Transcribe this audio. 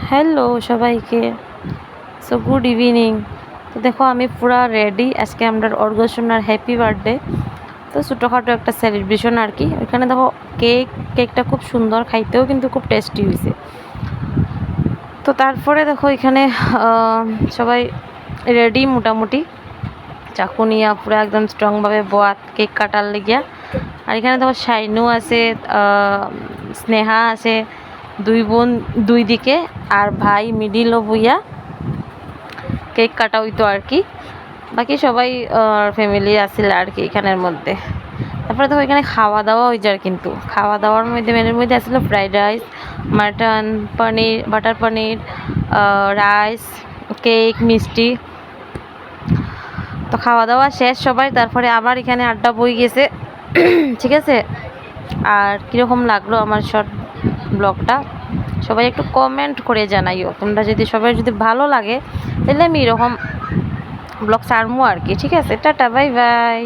Hello সবাইকে। So good evening. তো দেখো আমি পুরা রেডি, আজকে আমরা অর্গসোনার হ্যাপি বার্থডে। তো ছোটোখাটো একটা সেলিব্রেশন আর কি। ওইখানে দেখো কেকটা খুব সুন্দর, খাইতেও কিন্তু খুব টেস্টি হয়েছে। তো তারপরে দেখো এখানে সবাই রেডি মোটামুটি, চাকু নিয়ে পুরো একদম স্ট্রংভাবে বোয়াত কেক কাটার লেগিয়া। আর এখানে দেখো শাইনু আছে, স্নেহা আছে, দুই বোন দুই দিকে, আর ভাই মিডিলও বইয়া কেক কাটা হইতো আর কি। বাকি সবাই ফ্যামিলি আসছিল আর কি এখানের মধ্যে। তারপরে দেখো এখানে খাওয়া দাওয়া হয়ে যায়, কিন্তু খাওয়া দাওয়ার মধ্যে মেনুর মধ্যে আসলো ফ্রাইড রাইস, মাটন, পনির, বাটার পনির, রাইস, কেক, মিষ্টি। তো খাওয়া দাওয়া শেষ সবাই, তারপরে আবার এখানে আড্ডা বই গেছে। ঠিক আছে, আর কীরকম লাগলো আমার শর্ট ব্লগটা সবাই একটু কমেন্ট করে জানাইও। তোমরা যদি সবাই যদি ভালো লাগে তাহলে আমি এরকম ব্লগ ছাড়বো আর কি। ঠিক আছে, টাটা, বাই বাই।